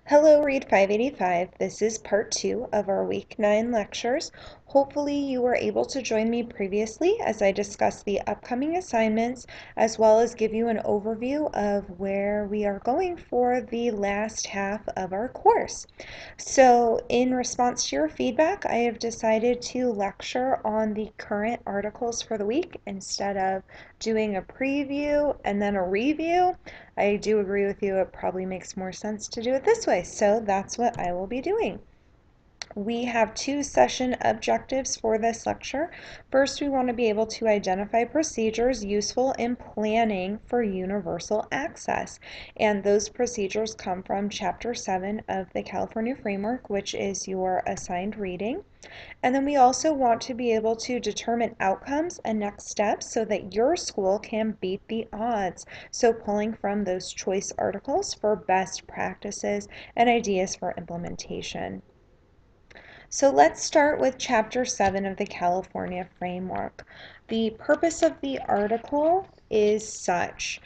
Hello, Read 585. This is part 2 of our week 9 lectures. Hopefully you were able to join me previously as I discuss the upcoming assignments as well as give you an overview of where we are going for the last half of our course. So in response to your feedback, I have decided to lecture on the current articles for the week instead of doing a preview and then a review. I do agree with you, it probably makes more sense to do it this way, so that's what I will be doing. We have two session objectives for this lecture. First, we want to be able to identify procedures useful in planning for universal access. And those procedures come from Chapter 7 of the California Framework, which is your assigned reading. And then we also want to be able to determine outcomes and next steps so that your school can beat the odds. So pulling from those choice articles for best practices and ideas for implementation. So let's start with Chapter 7 of the California Framework. The purpose of the article is such.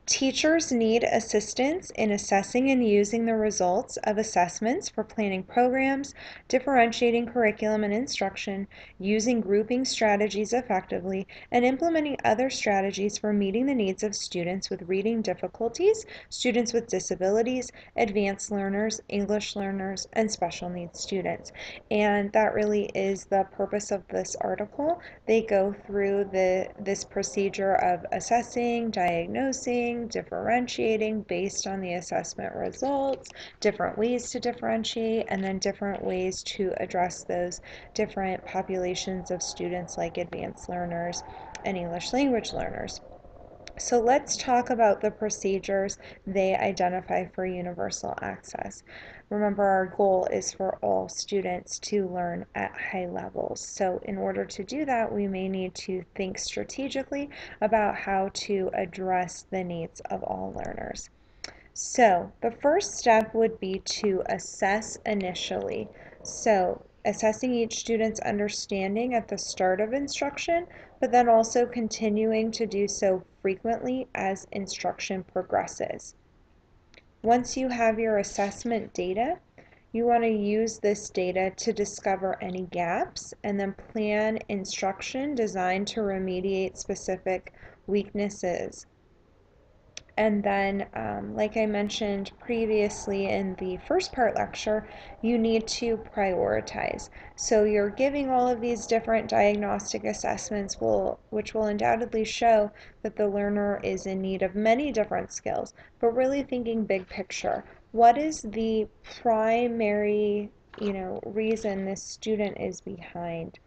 Teachers need assistance in assessing and using the results of assessments for planning programs, differentiating curriculum and instruction, using grouping strategies effectively, and implementing other strategies for meeting the needs of students with reading difficulties, students with disabilities, advanced learners, English learners, and special needs students. And that really is the purpose of this article. They go through this procedure of assessing, diagnosing, differentiating based on the assessment results, different ways to differentiate, and then different ways to address those different populations of students like advanced learners and English language learners. So let's talk about the procedures they identify for universal access. Remember, our goal is for all students to learn at high levels. So in order to do that, we may need to think strategically about how to address the needs of all learners. So the first step would be to assess initially. So assessing each student's understanding at the start of instruction, but then also continuing to do so frequently as instruction progresses. Once you have your assessment data, you want to use this data to discover any gaps and then plan instruction designed to remediate specific weaknesses. And then, like I mentioned previously in the first part lecture, you need to prioritize. So you're giving all of these different diagnostic assessments, which will undoubtedly show that the learner is in need of many different skills, but really thinking big picture. What is the primary, reason this student is behind?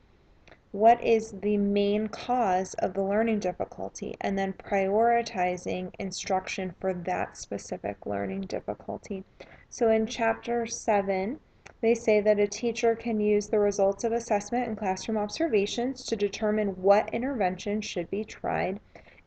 What is the main cause of the learning difficulty, and then prioritizing instruction for that specific learning difficulty. So in Chapter 7, they say that a teacher can use the results of assessment and classroom observations to determine what intervention should be tried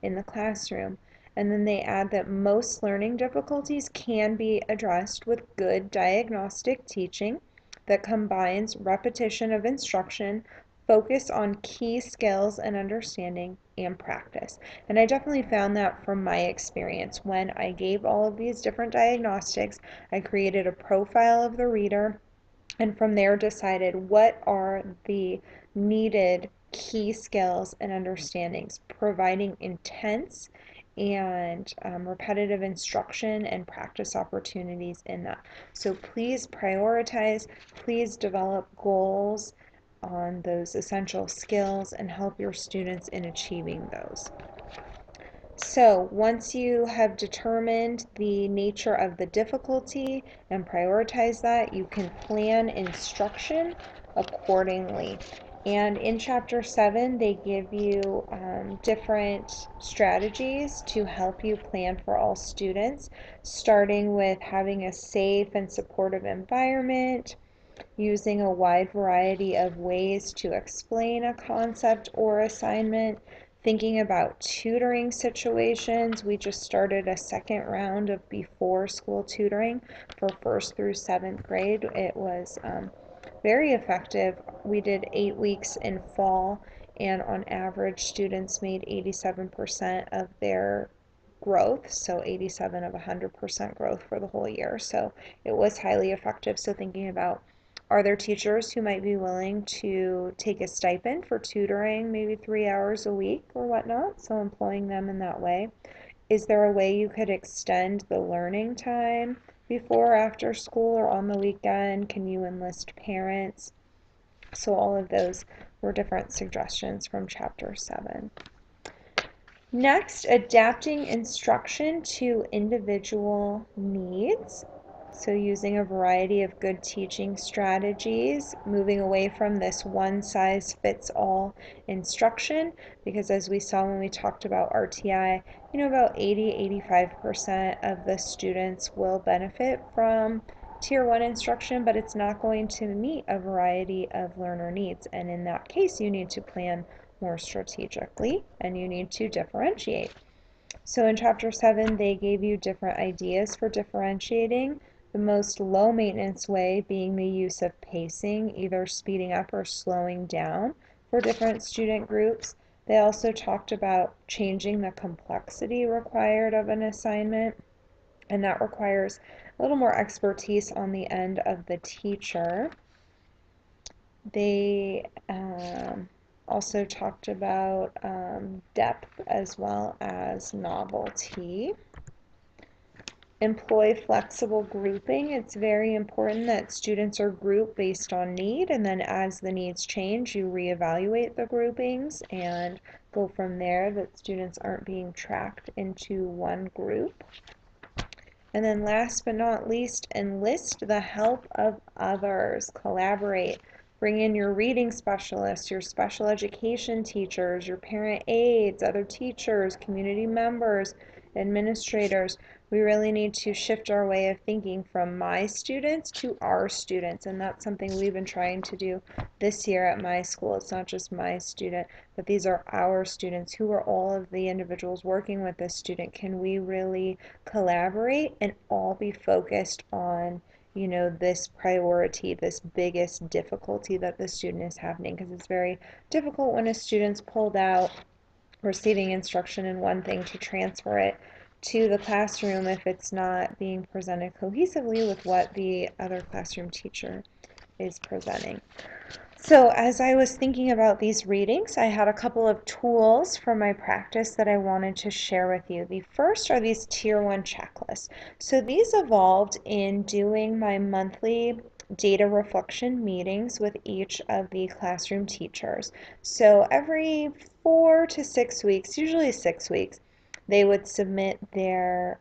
in the classroom. And then they add that most learning difficulties can be addressed with good diagnostic teaching that combines repetition of instruction, focus on key skills and understanding, and practice. And I definitely found that from my experience. When I gave all of these different diagnostics, I created a profile of the reader and from there decided what are the needed key skills and understandings, providing intense and repetitive instruction and practice opportunities in that. So please prioritize, please develop goals on those essential skills and help your students in achieving those. So once you have determined the nature of the difficulty and prioritize that, you can plan instruction accordingly. And in Chapter 7, they give you different strategies to help you plan for all students, starting with having a safe and supportive environment, using a wide variety of ways to explain a concept or assignment, thinking about tutoring situations. We just started a second round of before school tutoring for 1st through 7th grade. It was very effective. We did 8 weeks in fall, and on average, students made 87% of their growth, so 87 of 100% growth for the whole year. So it was highly effective. So thinking about, are there teachers who might be willing to take a stipend for tutoring maybe 3 hours a week or whatnot? So employing them in that way. Is there a way you could extend the learning time before or after school or on the weekend? Can you enlist parents? So all of those were different suggestions from Chapter 7. Next, adapting instruction to individual needs. So using a variety of good teaching strategies, moving away from this one-size-fits-all instruction, because as we saw when we talked about RTI, about 80-85% of the students will benefit from Tier 1 instruction, but it's not going to meet a variety of learner needs. And in that case, you need to plan more strategically and you need to differentiate. So in Chapter 7, they gave you different ideas for differentiating. The most low maintenance way being the use of pacing, either speeding up or slowing down for different student groups. They also talked about changing the complexity required of an assignment, and that requires a little more expertise on the end of the teacher. They also talked about depth as well as novelty. Employ flexible grouping. It's very important that students are grouped based on need, and then as the needs change, you reevaluate the groupings and go from there, that students aren't being tracked into one group. And then last but not least, enlist the help of others. Collaborate. Bring in your reading specialists, your special education teachers, your parent aides, other teachers, community members, administrators. We really need to shift our way of thinking from my students to our students, and that's something we've been trying to do this year at my school. It's not just my student, but these are our students. Who are all of the individuals working with this student? Can we really collaborate and all be focused on this priority, this biggest difficulty that the student is having? Because it's very difficult when a student's pulled out receiving instruction in one thing to transfer it to the classroom if it's not being presented cohesively with what the other classroom teacher is presenting. So as I was thinking about these readings, I had a couple of tools from my practice that I wanted to share with you. The first are these Tier 1 checklists. So these evolved in doing my monthly data reflection meetings with each of the classroom teachers. So every 4 to 6 weeks, usually 6 weeks, they would submit their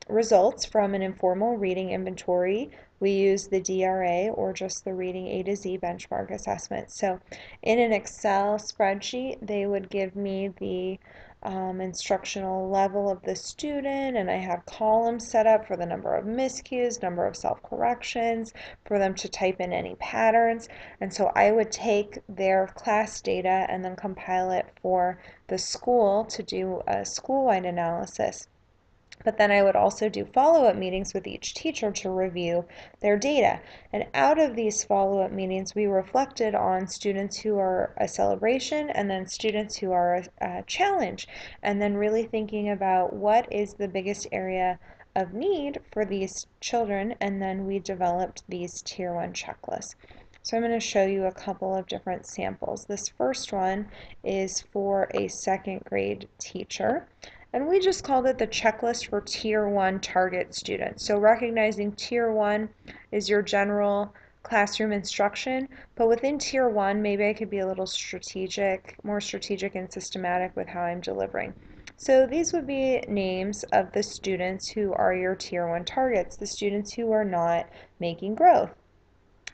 results from an informal reading inventory. We use the DRA or just the Reading A to Z benchmark assessment. So in an Excel spreadsheet, they would give me the instructional level of the student, and I had columns set up for the number of miscues, number of self-corrections, for them to type in any patterns. And so I would take their class data and then compile it for the school to do a school-wide analysis. But then I would also do follow-up meetings with each teacher to review their data. And out of these follow-up meetings, we reflected on students who are a celebration and then students who are a challenge. And then really thinking about what is the biggest area of need for these children. And then we developed these Tier 1 checklists. So I'm going to show you a couple of different samples. This first one is for a second grade teacher. And we just called it the checklist for Tier 1 target students. So recognizing Tier 1 is your general classroom instruction, but within Tier 1, maybe I could be a little strategic, more strategic and systematic with how I'm delivering. So these would be names of the students who are your Tier 1 targets, the students who are not making growth.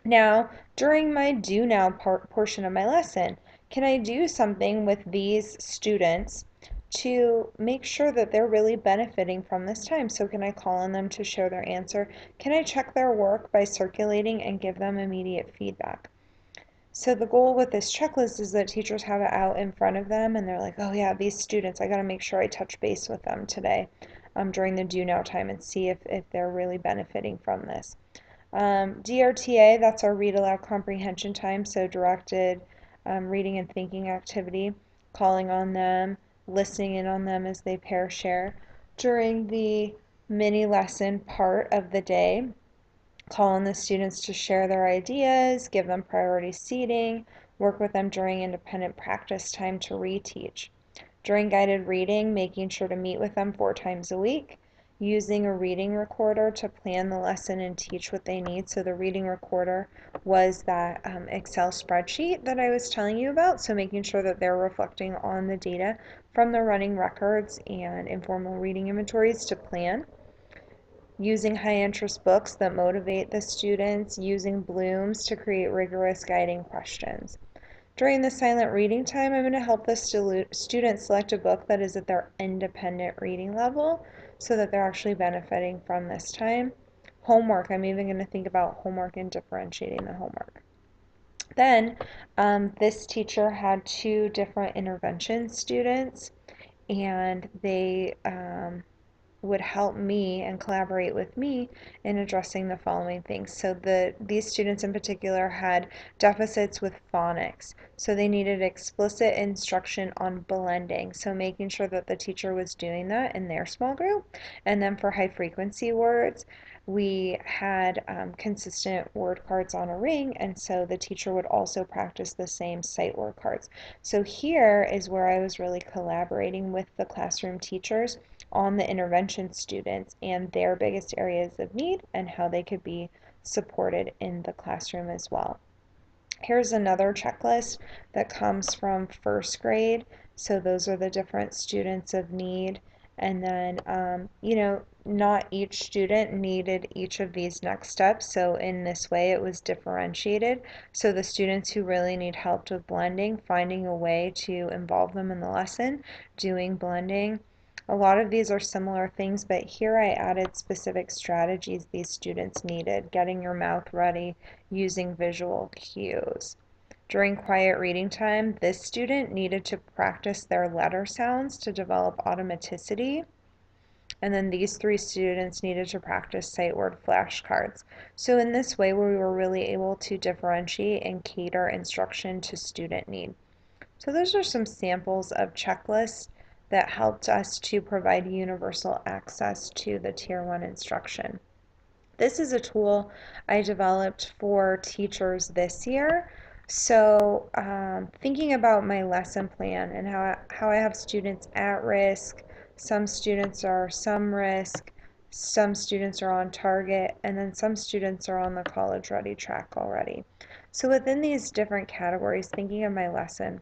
Now, during my do now portion of my lesson, can I do something with these students to make sure that they're really benefiting from this time? So can I call on them to share their answer? Can I check their work by circulating and give them immediate feedback? So the goal with this checklist is that teachers have it out in front of them and they're like, oh yeah, these students, I got to make sure I touch base with them today during the do now time and see if they're really benefiting from this. DRTA, that's our read aloud comprehension time, so directed reading and thinking activity, calling on them listening in on them as they pair share. During the mini lesson part of the day, call on the students to share their ideas, give them priority seating, work with them during independent practice time to reteach. During guided reading, making sure to meet with them 4 times a week, using a reading recorder to plan the lesson and teach what they need. So the reading recorder was that Excel spreadsheet that I was telling you about. So making sure that they're reflecting on the data from the running records and informal reading inventories to plan. Using high interest books that motivate the students, using Blooms to create rigorous guiding questions. During the silent reading time, I'm going to help the students select a book that is at their independent reading level so that they're actually benefiting from this time. Homework, I'm even going to think about homework and differentiating the homework. Then, this teacher had 2 different intervention students, and they would help me and collaborate with me in addressing the following things. So these students in particular had deficits with phonics. So they needed explicit instruction on blending. So making sure that the teacher was doing that in their small group. And then for high frequency words, we had consistent word cards on a ring, and so the teacher would also practice the same sight word cards. So here is where I was really collaborating with the classroom teachers on the intervention students and their biggest areas of need and how they could be supported in the classroom as well. Here's another checklist that comes from first grade. So those are the different students of need. And then, not each student needed each of these next steps. So in this way, it was differentiated. So the students who really need help with blending, finding a way to involve them in the lesson, doing blending. A lot of these are similar things, but here I added specific strategies these students needed, getting your mouth ready, using visual cues. During quiet reading time, this student needed to practice their letter sounds to develop automaticity. And then these 3 students needed to practice sight word flashcards. So in this way, we were really able to differentiate and cater instruction to student need. So those are some samples of checklists that helped us to provide universal access to the Tier 1 instruction. This is a tool I developed for teachers this year. So thinking about my lesson plan and how I have students at risk, some students are some risk, some students are on target, and then some students are on the college ready track already. So within these different categories, thinking of my lesson,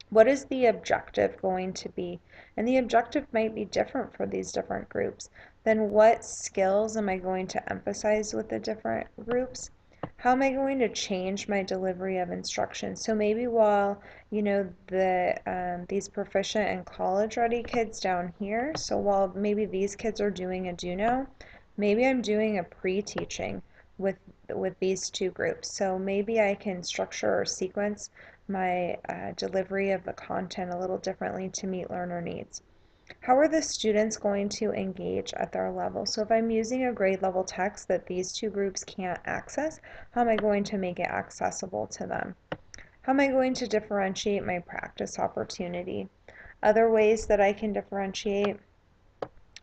what is the objective going to be? And the objective might be different for these different groups. Then what skills am I going to emphasize with the different groups? How am I going to change my delivery of instruction? So maybe while, these proficient and college ready kids down here, so while maybe these kids are doing a do know, maybe I'm doing a pre-teaching with these 2 groups. So maybe I can structure or sequence my delivery of the content a little differently to meet learner needs. How are the students going to engage at their level? So if I'm using a grade level text that these 2 groups can't access, how am I going to make it accessible to them? How am I going to differentiate my practice opportunity? Other ways that I can differentiate: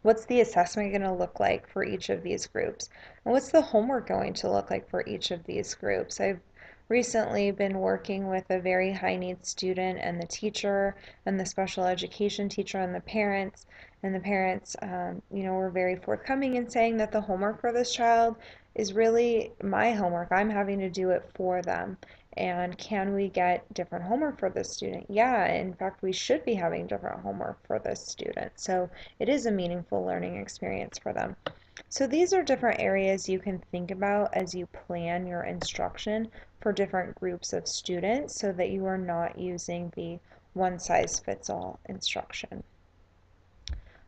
what's the assessment going to look like for each of these groups? And what's the homework going to look like for each of these groups? I've recently been working with a very high needs student and the teacher and the special education teacher and the parents. And the parents, were very forthcoming in saying that the homework for this child is really my homework. I'm having to do it for them. And can we get different homework for this student? Yeah, in fact, we should be having different homework for this student. So it is a meaningful learning experience for them. So these are different areas you can think about as you plan your instruction for different groups of students so that you are not using the one-size-fits-all instruction.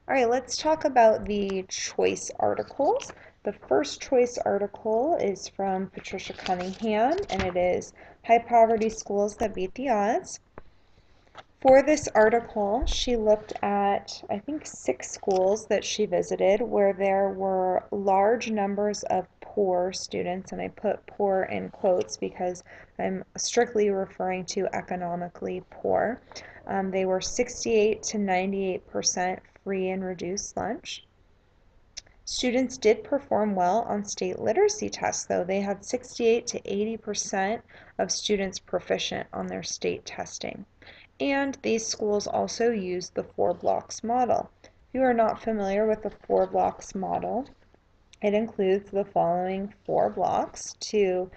All right, let's talk about the choice articles. The first choice article is from Patricia Cunningham, and it is High Poverty Schools That Beat the Odds. For this article, she looked at, I think, 6 schools that she visited where there were large numbers of poor students, and I put poor in quotes because I'm strictly referring to economically poor. They were 68 to 98% free and reduced lunch. Students did perform well on state literacy tests, though. They had 68 to 80% of students proficient on their state testing. And these schools also use the 4 blocks model. If you are not familiar with the 4 blocks model, it includes the following 4 blocks to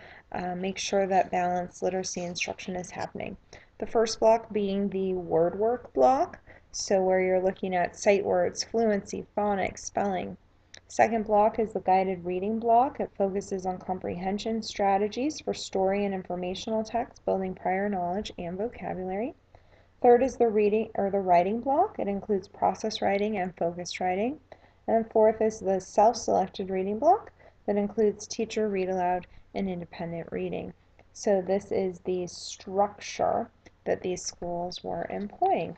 make sure that balanced literacy instruction is happening. The first block being the word work block, so where you're looking at sight words, fluency, phonics, spelling. Second block is the guided reading block. It focuses on comprehension strategies for story and informational text, building prior knowledge and vocabulary. Third is the reading or the writing block. It includes process writing and focused writing. And then fourth is the self-selected reading block that includes teacher read aloud and independent reading. So this is the structure that these schools were employing.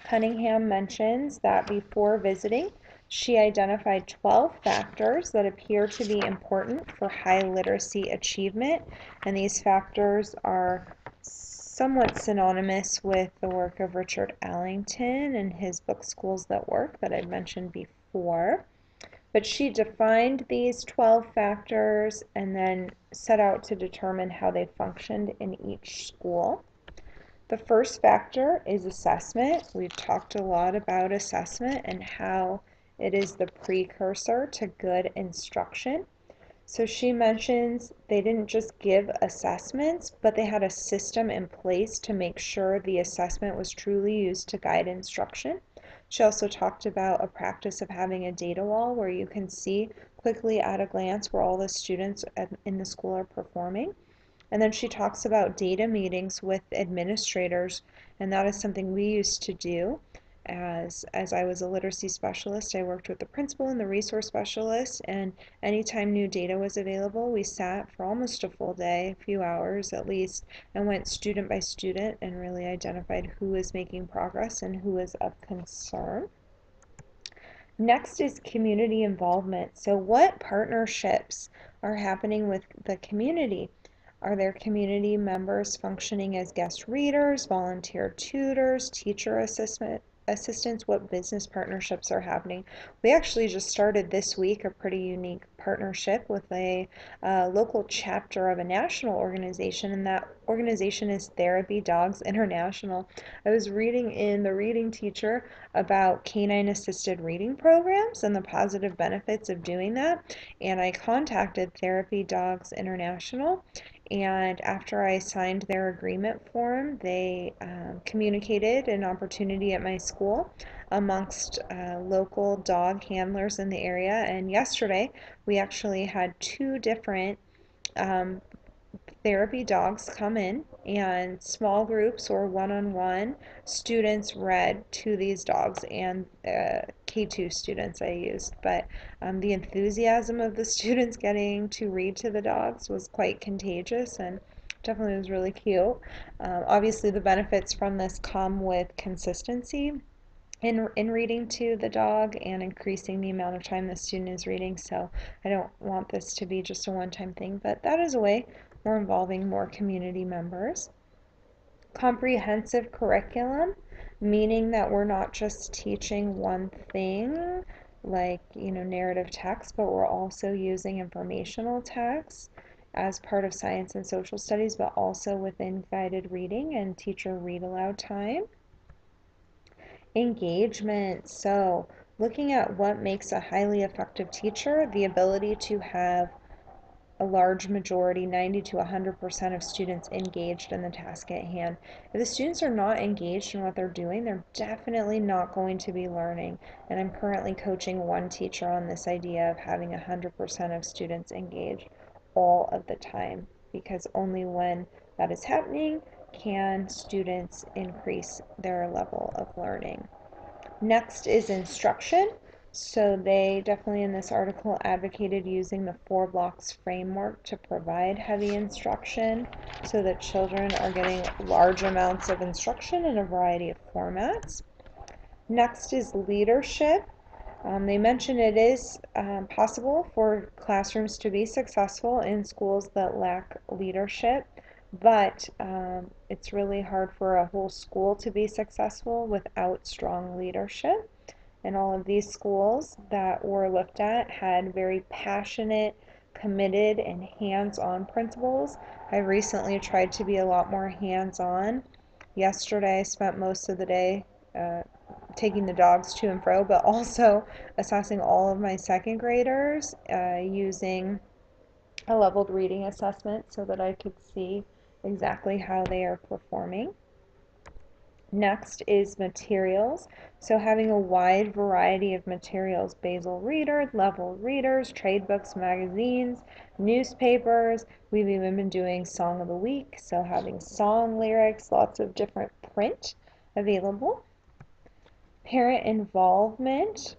Cunningham mentions that before visiting, she identified 12 factors that appear to be important for high literacy achievement, and these factors are somewhat synonymous with the work of Richard Allington and his book Schools That Work that I mentioned before. But she defined these 12 factors and then set out to determine how they functioned in each school. The first factor is assessment. We've talked a lot about assessment and how it is the precursor to good instruction. So she mentions they didn't just give assessments, but they had a system in place to make sure the assessment was truly used to guide instruction. She also talked about a practice of having a data wall where you can see quickly at a glance where all the students in the school are performing. And then she talks about data meetings with administrators, and that is something we used to do. As I was a literacy specialist, I worked with the principal and the resource specialist, and anytime new data was available, we sat for almost a full day, a few hours at least, and went student by student and really identified who was making progress and who was of concern. Next is community involvement. So what partnerships are happening with the community? Are there community members functioning as guest readers, volunteer tutors, teacher assistants? What business partnerships are happening? We actually just started this week a pretty unique partnership with a local chapter of a national organization, and that organization is Therapy Dogs International. I was reading in The Reading Teacher about canine assisted reading programs and the positive benefits of doing that, and I contacted Therapy Dogs International, and after I signed their agreement form, they communicated an opportunity at my school amongst local dog handlers in the area. And yesterday, we actually had 2 different um, therapy dogs come in, and small groups or one-on-one students read to these dogs, and K2 students I used. But the enthusiasm of the students getting to read to the dogs was quite contagious and definitely was really cute. Obviously, the benefits from this come with consistency in reading to the dog and increasing the amount of time the student is reading. So I don't want this to be just a one-time thing, but that is a way we're involving more community members. Comprehensive curriculum, meaning that we're not just teaching one thing like, narrative text, but we're also using informational text as part of science and social studies, but also within guided reading and teacher read aloud time. Engagement. So, looking at what makes a highly effective teacher, the ability to have a large majority, 90 to 100% of students engaged in the task at hand. If the students are not engaged in what they're doing, they're definitely not going to be learning. And I'm currently coaching one teacher on this idea of having 100% of students engaged all of the time, because only when that is happening can students increase their level of learning. Next is instruction. So they definitely in this article advocated using the 4 blocks framework to provide heavy instruction so that children are getting large amounts of instruction in a variety of formats. Next is leadership. They mentioned it is possible for classrooms to be successful in schools that lack leadership, but it's really hard for a whole school to be successful without strong leadership. And all of these schools that were looked at had very passionate, committed, and hands-on principals. I recently tried to be a lot more hands-on. Yesterday, I spent most of the day uh, taking the dogs to and fro, but also assessing all of my second graders using a leveled reading assessment so that I could see exactly how they are performing. Next is materials. So having a wide variety of materials, basal readers, level readers, trade books, magazines, newspapers. We've even been doing Song of the Week, so having song lyrics, lots of different print available. Parent involvement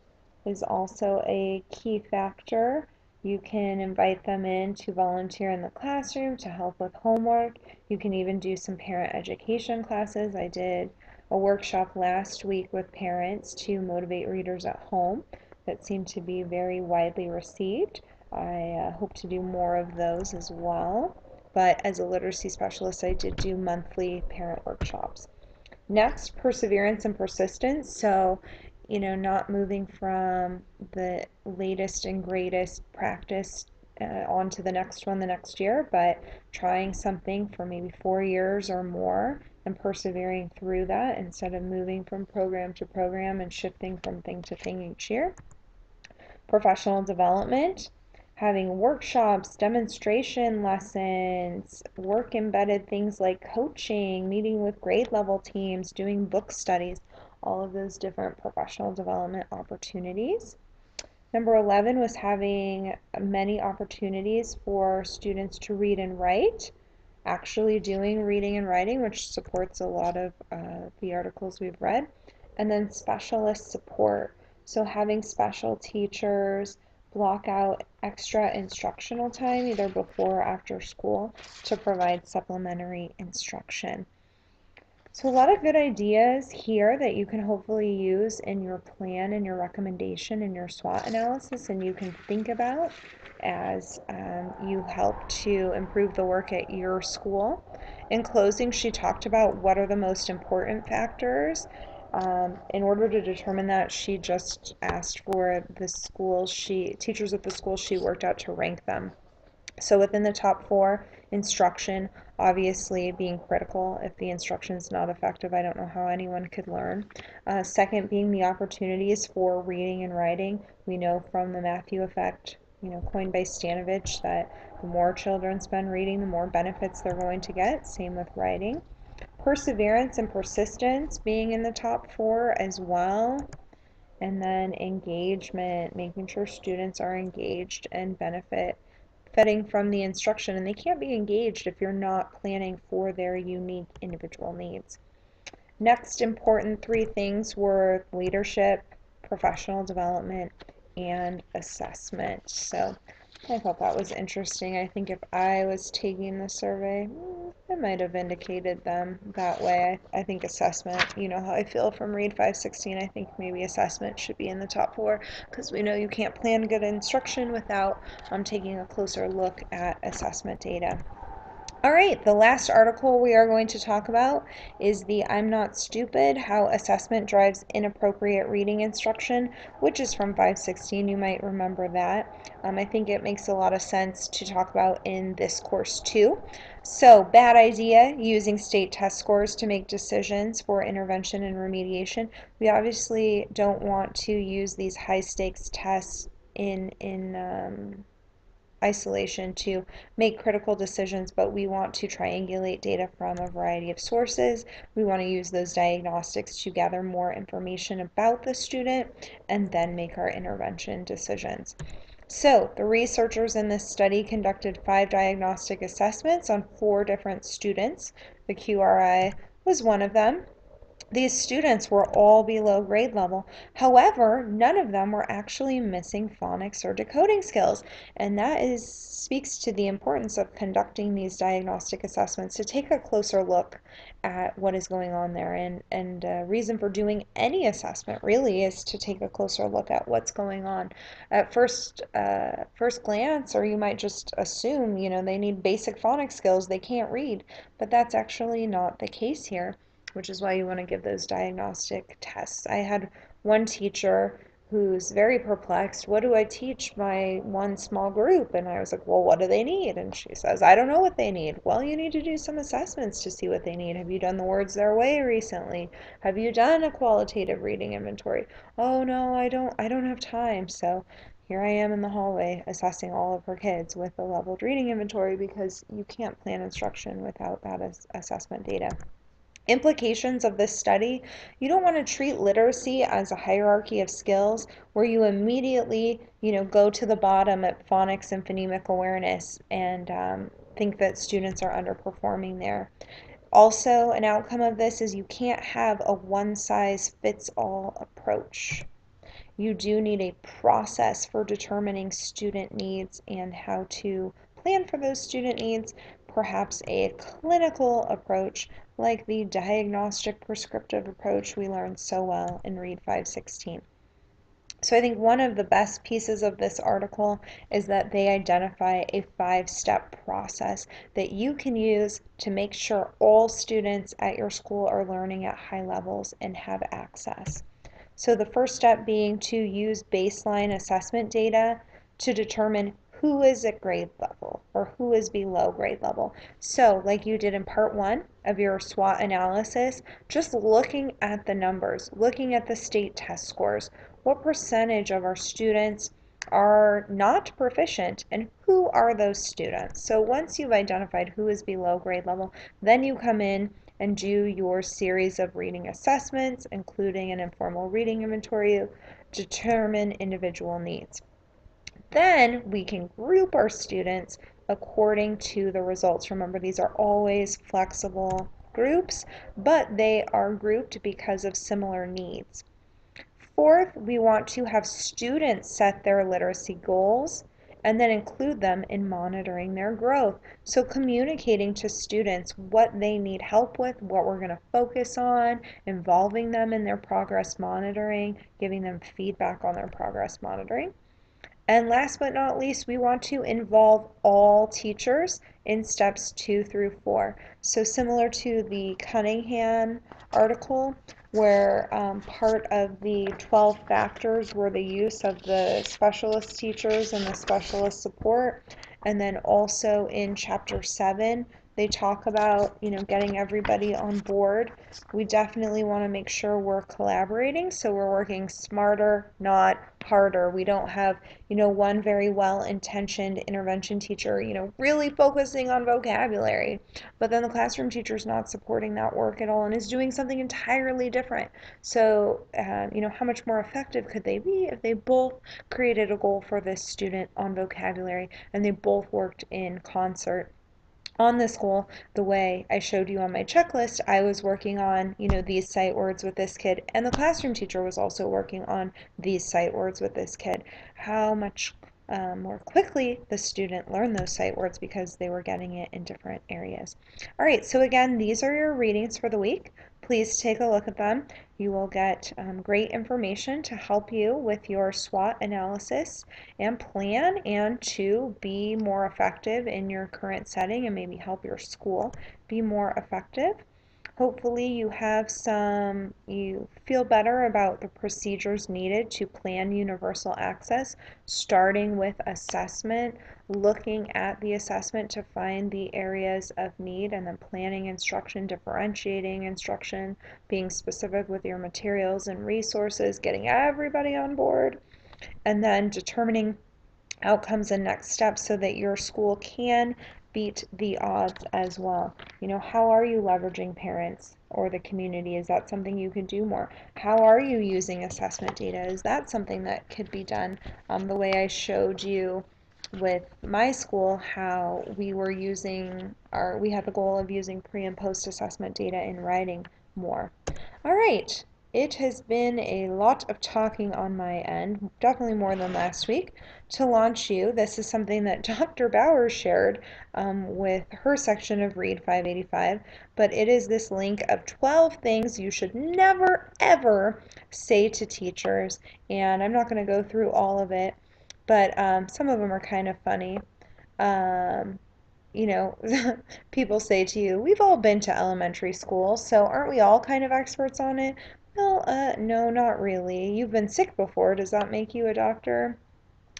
is also a key factor. You can invite them in to volunteer in the classroom to help with homework. You can even do some parent education classes. I did a workshop last week with parents to motivate readers at home that seemed to be very widely received. I hope to do more of those as well. But as a literacy specialist, I did do monthly parent workshops. Next, perseverance and persistence. So, not moving from the latest and greatest practice on to the next one the next year, but trying something for maybe 4 years or more and persevering through that instead of moving from program to program and shifting from thing to thing each year. Professional development, having workshops, demonstration lessons, work embedded things like coaching, meeting with grade level teams, doing book studies, all of those different professional development opportunities. Number 11 was having many opportunities for students to read and write, actually doing reading and writing, which supports a lot of the articles we've read. And then specialist support. So having special teachers block out extra instructional time, either before or after school, to provide supplementary instruction. So a lot of good ideas here that you can hopefully use in your plan and your recommendation and your SWOT analysis, and you can think about as you help to improve the work at your school. In closing, she talked about what are the most important factors. In order to determine that, she just asked for the teachers at the school she worked at to rank them. So within the top four, instruction, obviously being critical. If the instruction is not effective, I don't know how anyone could learn. Second, being the opportunities for reading and writing. We know from the Matthew effect, coined by Stanovich, that the more children spend reading, the more benefits they're going to get. Same with writing. Perseverance and persistence being in the top four as well. And then engagement, making sure students are engaged and benefiting from the instruction. And they can't be engaged if you're not planning for their unique individual needs. Next important three things were leadership, professional development, and assessment. So I thought that was interesting. I think if I was taking the survey, I might have indicated them that way. I think assessment, you know how I feel from Read 516, I think maybe assessment should be in the top four because we know you can't plan good instruction without taking a closer look at assessment data. All right, the last article we are going to talk about is the I'm Not Stupid, How Assessment Drives Inappropriate Reading Instruction, which is from 516. You might remember that. I think it makes a lot of sense to talk about in this course too. So, bad idea, using state test scores to make decisions for intervention and remediation. We obviously don't want to use these high stakes tests in isolation to make critical decisions, but we want to triangulate data from a variety of sources. We want to use those diagnostics to gather more information about the student and then make our intervention decisions. So, the researchers in this study conducted 5 diagnostic assessments on 4 different students. The QRI was one of them. these students were all below grade level. However, none of them were actually missing phonics or decoding skills. And that speaks to the importance of conducting these diagnostic assessments to take a closer look at what is going on there. And reason for doing any assessment really is to take a closer look at what's going on. At first glance, or you might just assume, they need basic phonics skills, they can't read, but that's actually not the case here, which is why you want to give those diagnostic tests. I had one teacher who's very perplexed. What do I teach my one small group? And I was like, well, what do they need? And she says, I don't know what they need. Well, you need to do some assessments to see what they need. Have you done the Words Their Way recently? Have you done a qualitative reading inventory? Oh no, I don't have time. So here I am in the hallway assessing all of her kids with a leveled reading inventory, because you can't plan instruction without that assessment data. Implications of this study: you don't want to treat literacy as a hierarchy of skills where you immediately, go to the bottom at phonics and phonemic awareness and think that students are underperforming there. Also, an outcome of this is you can't have a one size fits all approach. You do need a process for determining student needs and how to plan for those student needs, perhaps a clinical approach like the diagnostic prescriptive approach we learned so well in Read 516. So I think one of the best pieces of this article is that they identify a 5-step process that you can use to make sure all students at your school are learning at high levels and have access. So the first step being to use baseline assessment data to determine who is at grade level or who is below grade level. So like you did in part 1 of your SWOT analysis, just looking at the numbers, looking at the state test scores, what percentage of our students are not proficient and who are those students? So once you've identified who is below grade level, then you come in and do your series of reading assessments, including an informal reading inventory, to determine individual needs. Then we can group our students according to the results. Remember, these are always flexible groups, but they are grouped because of similar needs. Fourth, we want to have students set their literacy goals and then include them in monitoring their growth. So communicating to students what they need help with, what we're going to focus on, involving them in their progress monitoring, giving them feedback on their progress monitoring. And last but not least, we want to involve all teachers in steps 2 through 4. So similar to the Cunningham article, where part of the 12 factors were the use of the specialist teachers and the specialist support. And then also in chapter 7, they talk about, getting everybody on board. We definitely want to make sure we're collaborating, so we're working smarter, not harder. We don't have, one very well-intentioned intervention teacher, really focusing on vocabulary, but then the classroom teacher's not supporting that work at all and is doing something entirely different. So, how much more effective could they be if they both created a goal for this student on vocabulary and they both worked in concert? On this goal, the way I showed you on my checklist, I was working on, these sight words with this kid, and the classroom teacher was also working on these sight words with this kid. How much more quickly the student learned those sight words because they were getting it in different areas. All right, so again, these are your readings for the week. Please take a look at them. You will get great information to help you with your SWOT analysis and plan, and to be more effective in your current setting and maybe help your school be more effective. Hopefully you feel better about the procedures needed to plan universal access, starting with assessment, looking at the assessment to find the areas of need, and then planning instruction, differentiating instruction, being specific with your materials and resources, getting everybody on board, and then determining outcomes and next steps so that your school can beat the odds as well. How are you leveraging parents or the community? Is that something you could do more? How are you using assessment data? Is that something that could be done the way I showed you with my school, how we had the goal of using pre and post assessment data in writing more. All right. It has been a lot of talking on my end, definitely more than last week, to launch you. This is something that Dr. Bowers shared with her section of Read 585, but it is this link of 12 things you should never, ever say to teachers. And I'm not going to go through all of it, but some of them are kind of funny. Um, you know, people say to you, we've all been to elementary school, so aren't we all kind of experts on it? Well, no, not really. You've been sick before. Does that make you a doctor?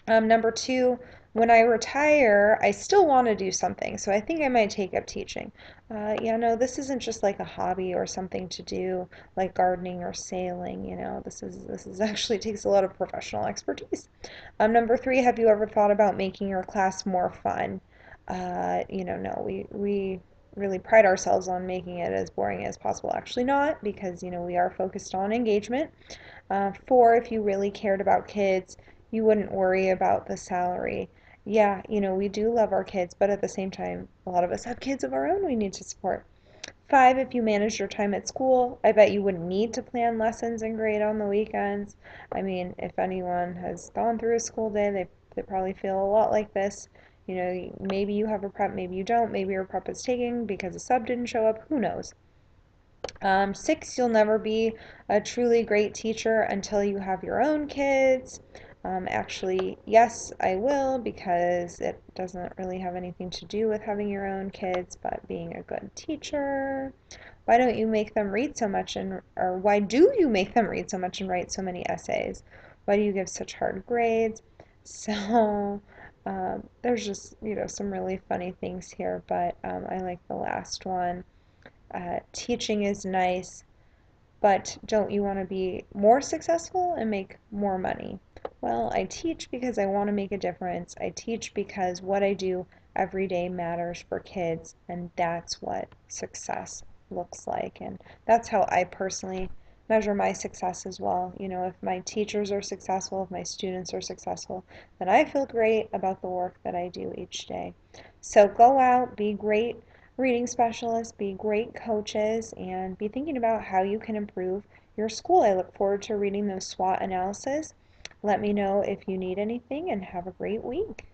Number two, when I retire, I still want to do something, so I think I might take up teaching. Yeah, no, this isn't just like a hobby or something to do like gardening or sailing, this is actually takes a lot of professional expertise. Number three, have you ever thought about making your class more fun? No, we really pride ourselves on making it as boring as possible. Actually, not, because, we are focused on engagement. Four, if you really cared about kids, you wouldn't worry about the salary. Yeah, we do love our kids, but at the same time, a lot of us have kids of our own we need to support. Five, if you managed your time at school, I bet you wouldn't need to plan lessons and grade on the weekends. I mean, if anyone has gone through a school day, they probably feel a lot like this. Maybe you have a prep, maybe you don't. Maybe your prep is taking because a sub didn't show up. Who knows? Six, you'll never be a truly great teacher until you have your own kids. Actually, yes, I will, because it doesn't really have anything to do with having your own kids, but being a good teacher. Why don't you make them read so much or why do you make them read so much and write so many essays? Why do you give such hard grades? So, there's just, some really funny things here, but I like the last one. Teaching is nice, but don't you want to be more successful and make more money? Well, I teach because I want to make a difference. I teach because what I do every day matters for kids, and that's what success looks like. And that's how I personally measure my success as well. If my teachers are successful, if my students are successful, then I feel great about the work that I do each day. So go out, be great reading specialists, be great coaches, and be thinking about how you can improve your school. I look forward to reading those SWOT analysis. Let me know if you need anything, and have a great week.